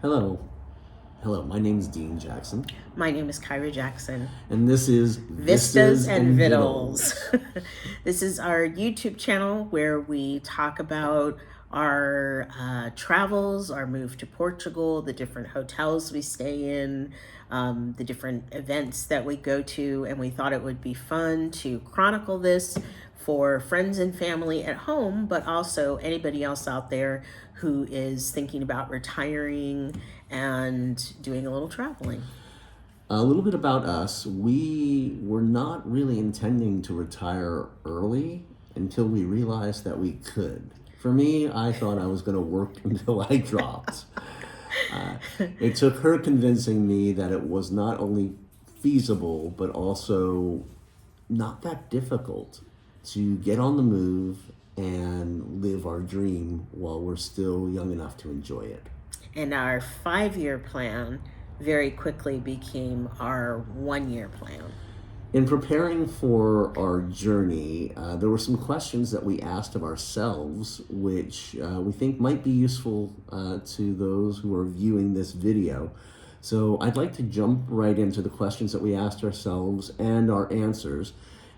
Hello. Hello, my name's Dean Jackson, My name is Kyra Jackson. and this is Vistas Vistas and and Vittles. Vittles. This is our YouTube channel where we talk about our travels, our move to Portugal, the different hotels we stay in, the different events that we go to, and we thought it would be fun to chronicle this for friends and family at home, but also anybody else out there who is thinking about retiring and doing a little traveling. A little bit about us. We were not really intending to retire early until we realized that we could. For me, I thought I was going to work until I dropped. It took her convincing me that it was not only feasible, but also not that difficult to get on the move and live our dream while we're still young enough to enjoy it. And our 5 year plan very quickly became our 1 year plan. In preparing for our journey, there were some questions that we asked of ourselves, which we think might be useful to those who are viewing this video. So I'd like to jump right into the questions that we asked ourselves and our answers.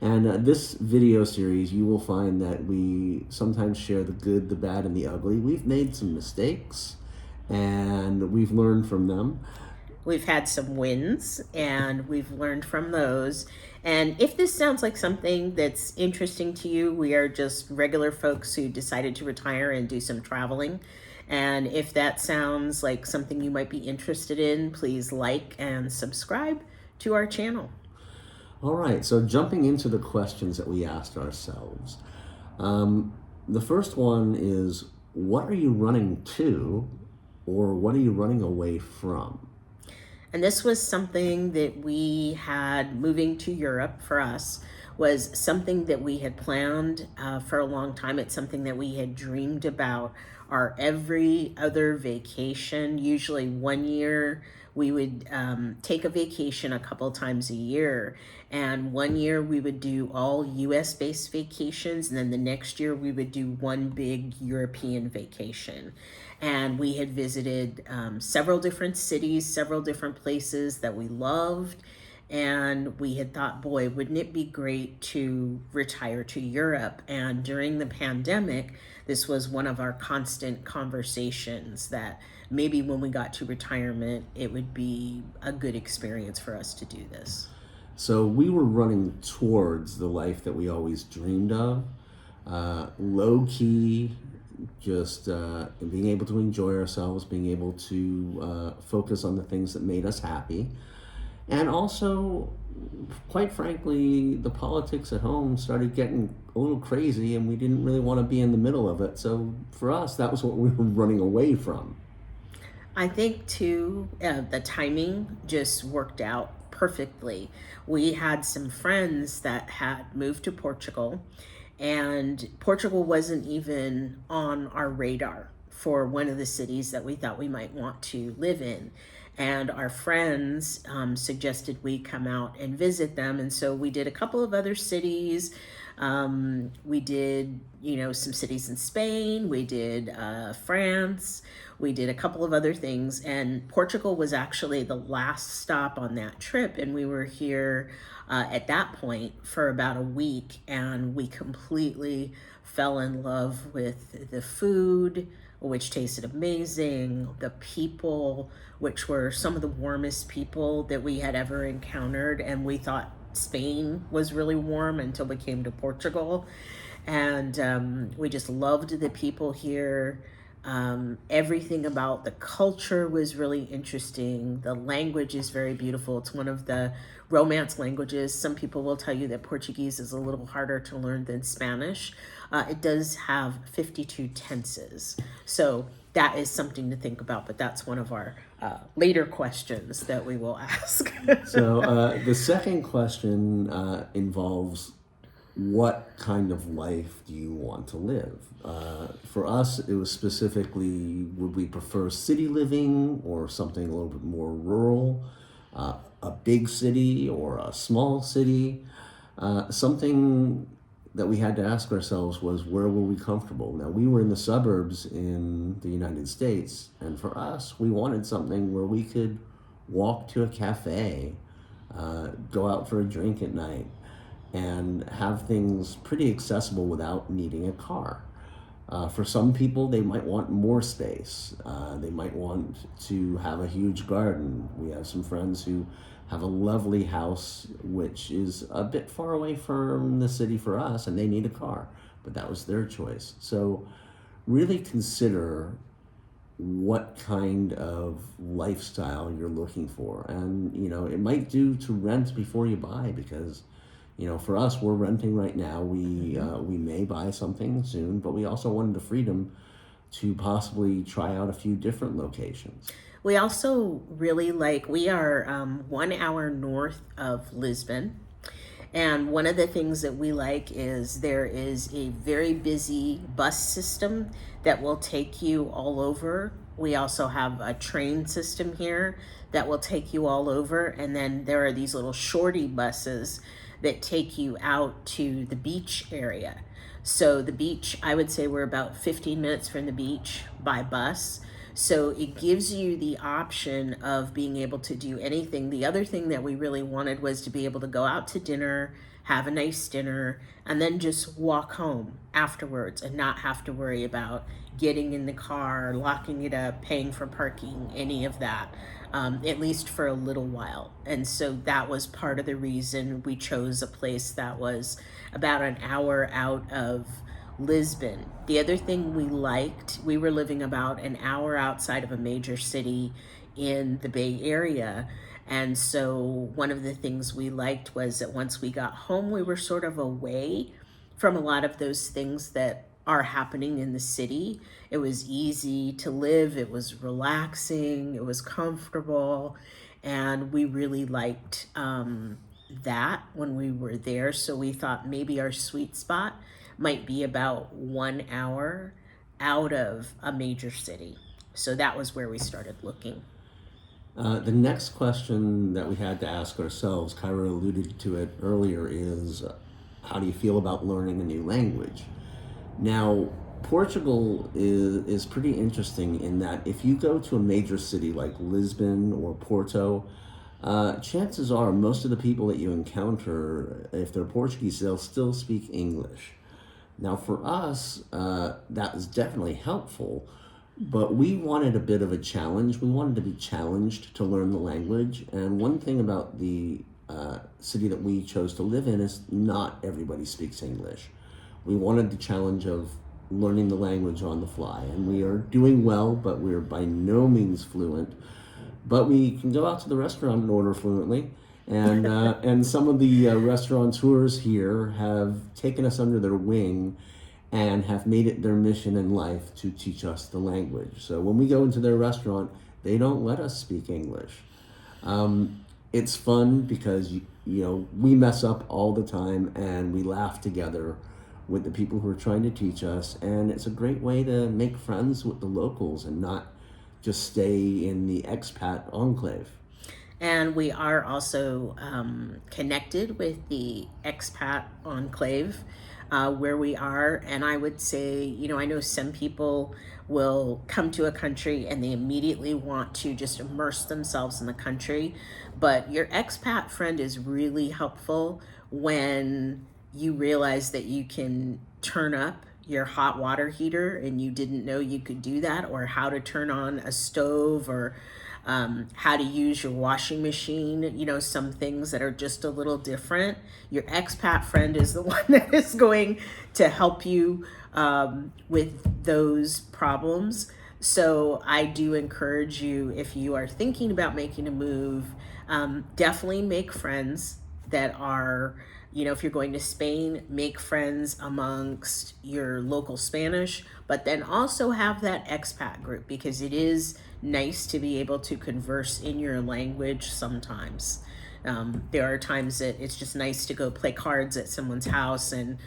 And this video series, you will find that we sometimes share the good, the bad, and the ugly. We've made some mistakes, and we've learned from them. We've had some wins and we've learned from those. And if this sounds like something that's interesting to you, we are just regular folks who decided to retire and do some traveling. And if that sounds like something you might be interested in, please like and subscribe to our channel. All right, so jumping into the questions that we asked ourselves. The first one is, what are you running to, or what are you running away from? And this was something that we had moving to Europe for us was something that we had planned for a long time. It's something that we had dreamed about our every other vacation. Usually 1 year we would take a vacation a couple times a year. And 1 year we would do all US based vacations. And then the next year we would do one big European vacation. And we had visited several different cities, several different places that we loved. And we had thought, boy, wouldn't it be great to retire to Europe? And during the pandemic, this was one of our constant conversations that maybe when we got to retirement, it would be a good experience for us to do this. So we were running towards the life that we always dreamed of, low key, just being able to enjoy ourselves, being able to focus on the things that made us happy. And also, quite frankly, the politics at home started getting a little crazy, and we didn't really want to be in the middle of it. So for us, that was what we were running away from. I think too, the timing just worked out perfectly. We had some friends that had moved to Portugal, and Portugal wasn't even on our radar for one of the cities that we thought we might want to live in. And our friends suggested we come out and visit them. And so we did a couple of other cities. We did, some cities in Spain. We did France. We did a couple of other things. And Portugal was actually the last stop on that trip. And we were here at that point for about a week. And we completely fell in love with the food, which tasted amazing, the people, which were some of the warmest people that we had ever encountered. And we thought Spain was really warm until we came to Portugal. And we just loved the people here. Everything about the culture was really interesting. The language is very beautiful. It's one of the Romance languages. Some people will tell you that Portuguese is a little harder to learn than Spanish. It does have 52 tenses. So that is something to think about, but that's one of our later questions that we will ask. So the second question involves, what kind of life do you want to live? For us, it was specifically, would we prefer city living or something a little bit more rural, a big city or a small city, something that we had to ask ourselves was, where were we comfortable? Now, we were in the suburbs in the United States, and for us, we wanted something where we could walk to a cafe, go out for a drink at night, and have things pretty accessible without needing a car. For some people, they might want more space. They might want to have a huge garden. We have some friends who have a lovely house, which is a bit far away from the city for us, and they need a car, but that was their choice. So really consider what kind of lifestyle you're looking for. And, it might do to rent before you buy, because, for us, we're renting right now. We may buy something soon, but we also wanted the freedom to possibly try out a few different locations. We also really we are 1 hour north of Lisbon. And one of the things that we like is there is a very busy bus system that will take you all over. We also have a train system here that will take you all over. And then there are these little shorty buses that take you out to the beach area. So the beach, I would say we're about 15 minutes from the beach by bus. So it gives you the option of being able to do anything. The other thing that we really wanted was to be able to go out to dinner, have a nice dinner, and then just walk home afterwards and not have to worry about getting in the car, locking it up, paying for parking, any of that, at least for a little while. And so that was part of the reason we chose a place that was about an hour out of Lisbon. The other thing we liked, we were living about an hour outside of a major city in the Bay Area. And so one of the things we liked was that once we got home, we were sort of away from a lot of those things that are happening in the city. It was easy to live, it was relaxing, it was comfortable, and we really liked that when we were there. So we thought maybe our sweet spot might be about 1 hour out of a major city. So that was where we started looking. The next question that we had to ask ourselves, Kyra alluded to it earlier, is how do you feel about learning a new language? Now, Portugal is pretty interesting in that if you go to a major city like Lisbon or Porto, chances are most of the people that you encounter, if they're Portuguese, they'll still speak English. Now, for us, that was definitely helpful, but we wanted a bit of a challenge. We wanted to be challenged to learn the language. And one thing about the city that we chose to live in is not everybody speaks English. We wanted the challenge of learning the language on the fly. And we are doing well, but we're by no means fluent. But we can go out to the restaurant and order fluently. And and some of the restaurateurs here have taken us under their wing and have made it their mission in life to teach us the language. So when we go into their restaurant, they don't let us speak English. It's fun because we mess up all the time, and we laugh together with the people who are trying to teach us, and it's a great way to make friends with the locals and not just stay in the expat enclave. And we are also connected with the expat enclave where we are. And I would say, I know some people will come to a country and they immediately want to just immerse themselves in the country. But your expat friend is really helpful when you realize that you can turn up your hot water heater and you didn't know you could do that, or how to turn on a stove, or how to use your washing machine, some things that are just a little different. Your expat friend is the one that is going to help you with those problems. So I do encourage you, if you are thinking about making a move, definitely make friends that are, if you're going to Spain, make friends amongst your local Spanish, but then also have that expat group, because it is nice to be able to converse in your language sometimes. There are times that it's just nice to go play cards at someone's house and,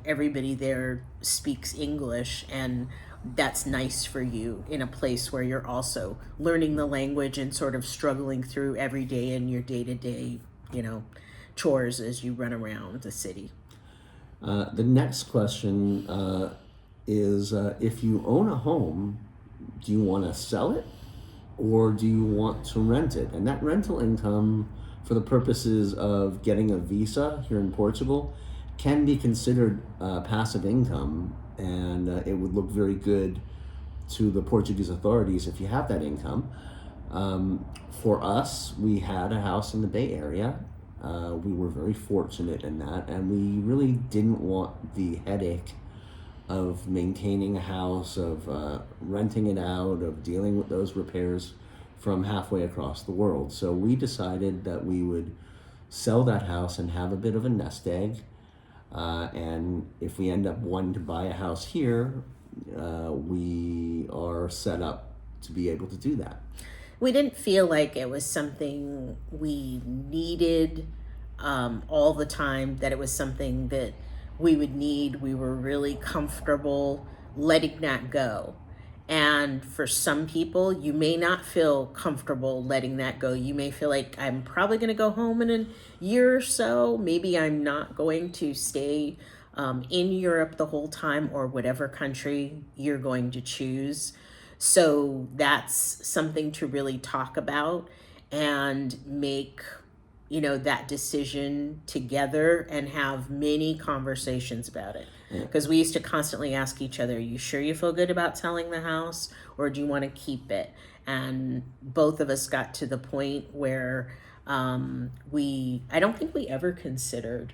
everybody there speaks English, and that's nice for you in a place where you're also learning the language and sort of struggling through every day in your day-to-day, chores as you run around the city. The next question is if you own a home, do you want to sell it or do you want to rent it? And that rental income, for the purposes of getting a visa here in Portugal, can be considered passive income, and it would look very good to the Portuguese authorities if you have that income. For us, we had a house in the Bay Area. We were very fortunate in that, and we really didn't want the headache of maintaining a house, of renting it out, of dealing with those repairs from halfway across the world. So we decided that we would sell that house and have a bit of a nest egg. And if we end up wanting to buy a house here, we are set up to be able to do that. We didn't feel like it was something we needed all the time, that it was something that we would need. We were really comfortable letting that go. And for some people, you may not feel comfortable letting that go. You may feel like, I'm probably going to go home in a year or so. Maybe I'm not going to stay in Europe the whole time, or whatever country you're going to choose. So that's something to really talk about and make, that decision together and have many conversations about it. Because we used to constantly ask each other, are you sure you feel good about selling the house, or do you want to keep it? And both of us got to the point where I don't think we ever considered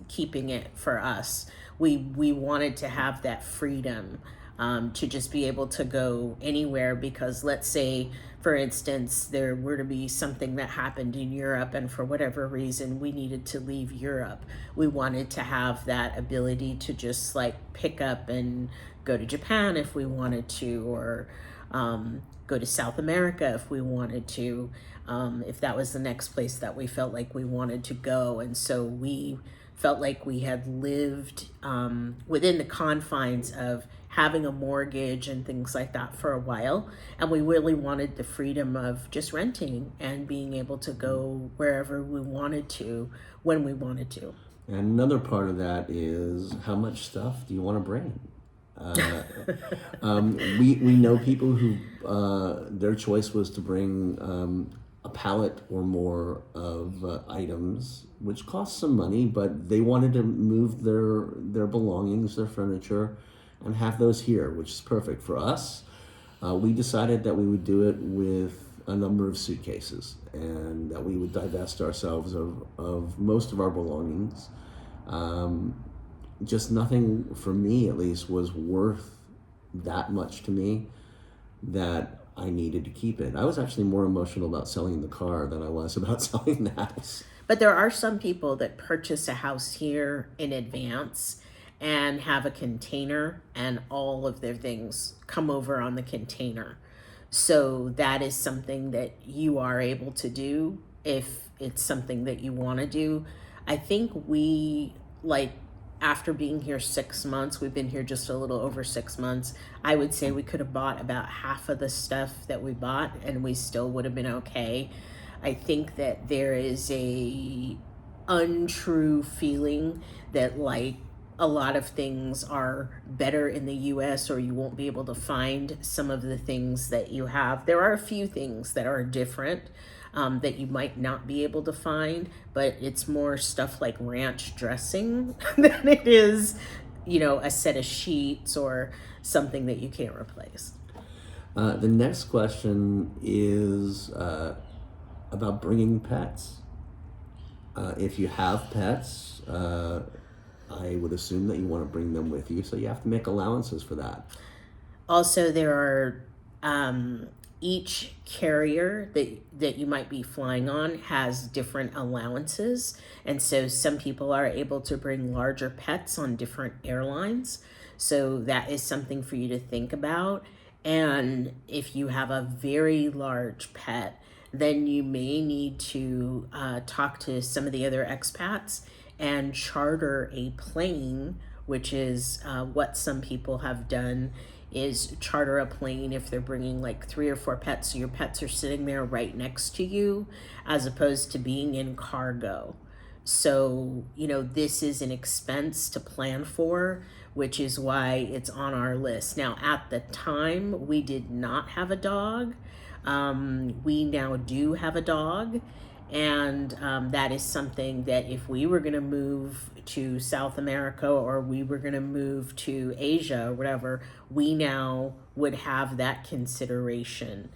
keeping it for us. We wanted to have that freedom to just be able to go anywhere, because let's say, for instance, there were to be something that happened in Europe, and for whatever reason we needed to leave Europe. We wanted to have that ability to just like pick up and go to Japan if we wanted to, or go to South America if we wanted to, if that was the next place that we felt like we wanted to go. And so we felt like we had lived within the confines of having a mortgage and things like that for a while. And we really wanted the freedom of just renting and being able to go wherever we wanted to, when we wanted to. And another part of that is, how much stuff do you want to bring? We know people who their choice was to bring a pallet or more of items, which cost some money, but they wanted to move their belongings, their furniture, and have those here, which is perfect for us. We decided that we would do it with a number of suitcases, and that we would divest ourselves of most of our belongings. Just nothing, for me at least, was worth that much to me that I needed to keep it. I was actually more emotional about selling the car than I was about selling the house. But there are some people that purchase a house here in advance and have a container, and all of their things come over on the container. So that is something that you are able to do if it's something that you want to do. I think after being here 6 months, we've been here just a little over 6 months, I would say we could have bought about half of the stuff that we bought, and we still would have been okay. I think that there is a untrue feeling that a lot of things are better in the US, or you won't be able to find some of the things that you have. There are a few things that are different that you might not be able to find, but it's more stuff like ranch dressing than it is, a set of sheets or something that you can't replace. The next question is about bringing pets. If you have pets, I would assume that you want to bring them with you, so you have to make allowances for that. Also, there are each carrier that you might be flying on has different allowances, and so some people are able to bring larger pets on different airlines. So that is something for you to think about. And if you have a very large pet, then you may need to talk to some of the other expats and charter a plane, which is what some people have done, is charter a plane if they're bringing like 3 or 4 pets, so your pets are sitting there right next to you, as opposed to being in cargo. So, this is an expense to plan for, which is why it's on our list. Now, at the time, we did not have a dog. We now do have a dog. And that is something that if we were going to move to South America or we were going to move to Asia or whatever, we now would have that consideration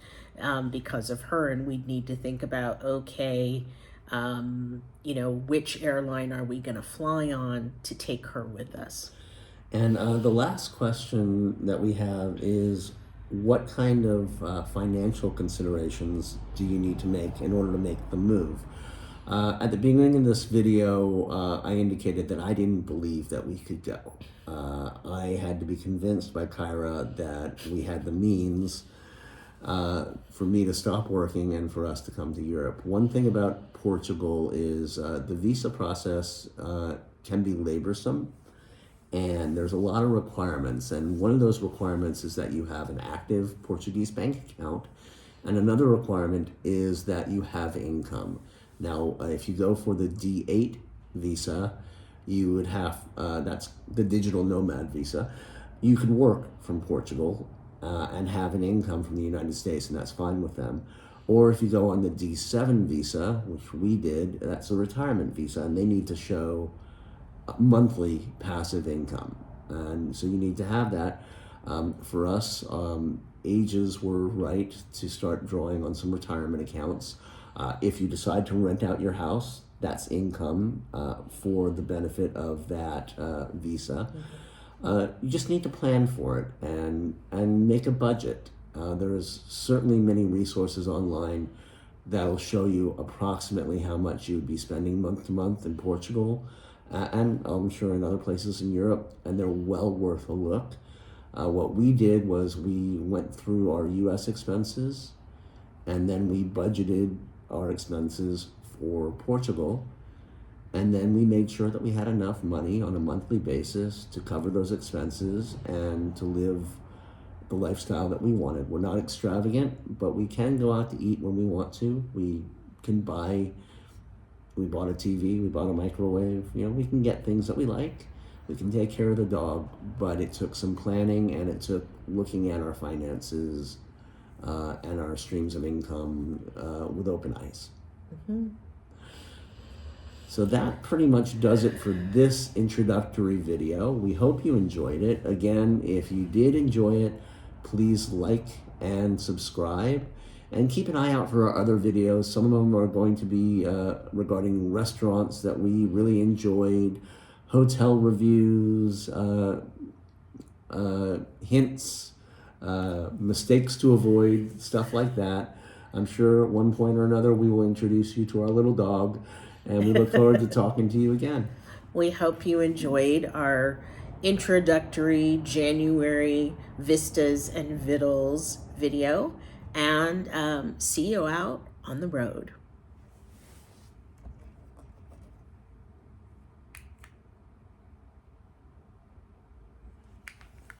because of her. And we'd need to think about, okay, which airline are we going to fly on to take her with us? And the last question that we have is, what kind of financial considerations do you need to make in order to make the move? At the beginning of this video, I indicated that I didn't believe that we could go. I had to be convinced by Kyra that we had the means for me to stop working and for us to come to Europe. One thing about Portugal is the visa process can be laborsome, and there's a lot of requirements. And one of those requirements is that you have an active Portuguese bank account, and another requirement is that you have income. Now, if you go for the D8 visa, you would have, that's the digital nomad visa, you could work from Portugal and have an income from the United States, and that's fine with them. Or if you go on the D7 visa, which we did, that's a retirement visa, and they need to show monthly passive income. And so you need to have that. For us, ages were right to start drawing on some retirement accounts. If you decide to rent out your house, that's income for the benefit of that visa. You just need to plan for it and make a budget. There's certainly many resources online that'll show you approximately how much you would be spending month to month in Portugal, and I'm sure in other places in Europe, and they're well worth a look. What we did was we went through our US expenses, and then we budgeted our expenses for Portugal, and then we made sure that we had enough money on a monthly basis to cover those expenses and to live the lifestyle that we wanted. We're not extravagant, but we can go out to eat when we want to. We bought a TV, we bought a microwave, we can get things that we like. We can take care of the dog, but it took some planning, and it took looking at our finances and our streams of income with open eyes. Mm-hmm. So that pretty much does it for this introductory video. We hope you enjoyed it. Again, if you did enjoy it, please like and subscribe. And keep an eye out for our other videos. Some of them are going to be regarding restaurants that we really enjoyed, hotel reviews, hints, mistakes to avoid, stuff like that. I'm sure at one point or another we will introduce you to our little dog, and we look forward to talking to you again. We hope you enjoyed our introductory January Vistas and Vittles video, and see you out on the road.